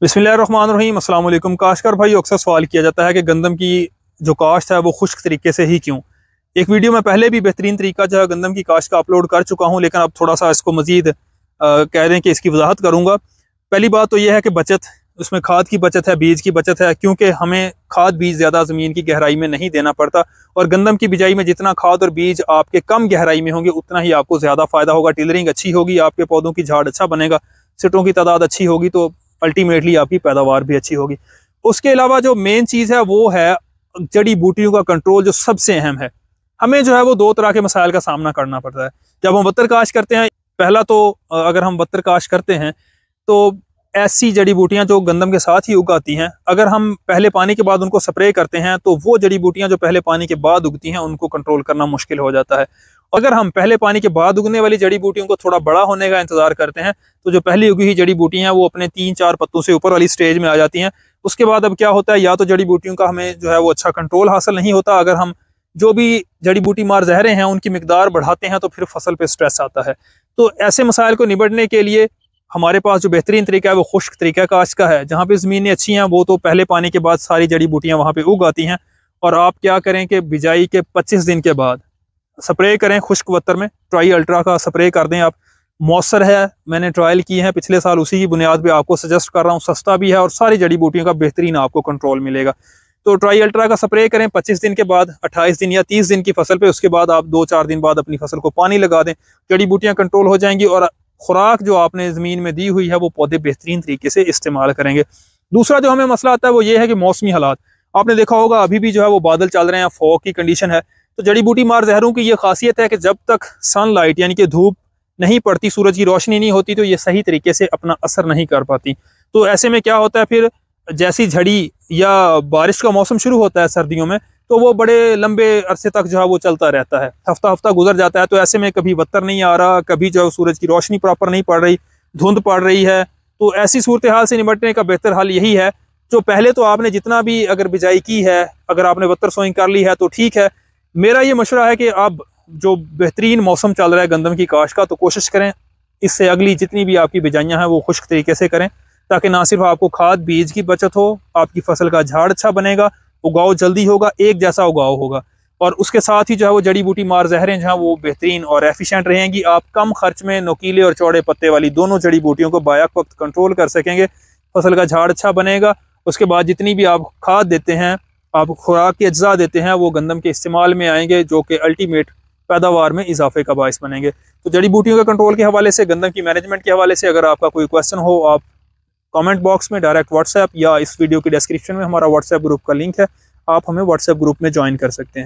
बिस्मिल्लाहिर्रहमानिर्रहीम। अस्सलाम वालेकुम। काश्तकार भाई, अक्सर सवाल किया जाता है कि गंदम की जो काश्त है वो खुश्क तरीके से ही क्यों। एक वीडियो में पहले भी बेहतरीन तरीका जो है गंदम की काश्त का अपलोड कर चुका हूँ, लेकिन अब थोड़ा सा इसको मजीद कह रहे हैं कि इसकी वजाहत करूँगा। पहली बात तो यह है कि बचत, उसमें खाद की बचत है, बीज की बचत है, क्योंकि हमें खाद बीज ज़्यादा ज़मीन की गहराई में नहीं देना पड़ता। और गंदम की बिजाई में जितना खाद और बीज आपके कम गहराई में होंगे उतना ही आपको ज़्यादा फ़ायदा होगा। टिलरिंग अच्छी होगी, आपके पौधों की झाड़ अच्छा बनेगा, सिटों की तादाद अच्छी होगी, तो अल्टीमेटली आपकी पैदावार भी अच्छी होगी। उसके अलावा जो मेन चीज़ है वो है जड़ी बूटियों का कंट्रोल, जो सबसे अहम है। हमें जो है वो दो तरह के मसाइल का सामना करना पड़ता है जब हम बत्तर काश करते हैं। पहला तो अगर हम बत्तर काश करते हैं तो ऐसी जड़ी बूटियां जो गंदम के साथ ही उगाती हैं, अगर हम पहले पानी के बाद उनको स्प्रे करते हैं तो वो जड़ी बूटियां जो पहले पानी के बाद उगती हैं उनको कंट्रोल करना मुश्किल हो जाता है। अगर हम पहले पानी के बाद उगने वाली जड़ी बूटियों को थोड़ा बड़ा होने का इंतजार करते हैं तो जो पहली उगी हुई जड़ी बूटियां हैं वो अपने 3-4 पत्तों से ऊपर वाली स्टेज में आ जाती हैं। उसके बाद अब क्या होता है, या तो जड़ी बूटियों का हमें जो है वो अच्छा कंट्रोल हासिल नहीं होता, अगर हम जो भी जड़ी बूटी मार जहरें हैं उनकी मिकदार बढ़ाते हैं तो फिर फसल पे स्ट्रेस आता है। तो ऐसे मसाइल को निबटने के लिए हमारे पास जो बेहतरीन तरीका है वो खुश्क तरीका काश्त का है। जहाँ पे ज़मीनें अच्छी हैं वो तो पहले पानी के बाद सारी जड़ी बूटियाँ वहाँ पे उग आती हैं। और आप क्या करें कि बिजाई के 25 दिन के बाद स्प्रे करें खुश्क बत्तर में, ट्राई अल्ट्रा का स्प्रे कर दें आप। मौसर है, मैंने ट्रायल किए हैं पिछले साल, उसी की बुनियाद पे आपको सजेस्ट कर रहा हूँ। सस्ता भी है और सारी जड़ी बूटियों का बेहतरीन आपको कंट्रोल मिलेगा। तो ट्राई अल्ट्रा का स्प्रे करें 25 दिन के बाद, 28 दिन या 30 दिन की फसल पे। उसके बाद आप 2-4 दिन बाद अपनी फसल को पानी लगा दें, जड़ी बूटियाँ कंट्रोल हो जाएंगी और खुराक जो आपने ज़मीन में दी हुई है वो पौधे बेहतरीन तरीके से इस्तेमाल करेंगे। दूसरा जो हमें मसला आता है वो ये है कि मौसमी हालात। आपने देखा होगा अभी भी जो है वो बादल चल रहे हैं, फॉग की कंडीशन है। तो जड़ी बूटी मार जहरों की ये खासियत है कि जब तक सनलाइट यानी कि धूप नहीं पड़ती, सूरज की रोशनी नहीं होती, तो ये सही तरीके से अपना असर नहीं कर पाती। तो ऐसे में क्या होता है, फिर जैसी झड़ी या बारिश का मौसम शुरू होता है सर्दियों में, तो वो बड़े लंबे अरसे तक जो है वो चलता रहता है, हफ्ता हफ्ता गुजर जाता है। तो ऐसे में कभी बत्तर नहीं आ रहा, कभी जो है सूरज की रोशनी प्रॉपर नहीं पड़ रही, धुंध पड़ रही है। तो ऐसी सूरत हाल से निपटने का बेहतर हल यही है, जो पहले तो आपने जितना भी अगर बिजाई की है, अगर आपने बत्तर सोइंग कर ली है तो ठीक है। मेरा ये मशवरा है कि अब जो बेहतरीन मौसम चल रहा है गंदम की काश्त का, तो कोशिश करें इससे अगली जितनी भी आपकी बिजाइयाँ हैं वो खुश्क तरीके से करें, ताकि ना सिर्फ आपको खाद बीज की बचत हो, आपकी फसल का झाड़ अच्छा बनेगा, उगाव जल्दी होगा, एक जैसा उगाव होगा। और उसके साथ ही जो है वो जड़ी बूटी मार जहरें जो हैं वो बेहतरीन और एफिशिएंट रहेंगी। आप कम खर्च में नोकीले और चौड़े पत्ते वाली दोनों जड़ी बूटियों को बायक वक्त कंट्रोल कर सकेंगे, फसल का झाड़ अच्छा बनेगा। उसके बाद जितनी भी आप खाद देते हैं, आप खुराक के अज्जा देते हैं, वो गंदम के इस्तेमाल में आएंगे, जो कि अल्टीमेट पैदावार में इजाफे का बायस बनेंगे। तो जड़ी बूटियों के कंट्रोल के हवाले से, गंदम की मैनेजमेंट के हवाले से अगर आपका कोई क्वेश्चन हो, आप कमेंट बॉक्स में, डायरेक्ट व्हाट्सएप या इस वीडियो की डिस्क्रिप्शन में हमारा व्हाट्सएप ग्रुप का लिंक है, आप हमें व्हाट्सएप ग्रुप में ज्वाइन कर सकते हैं।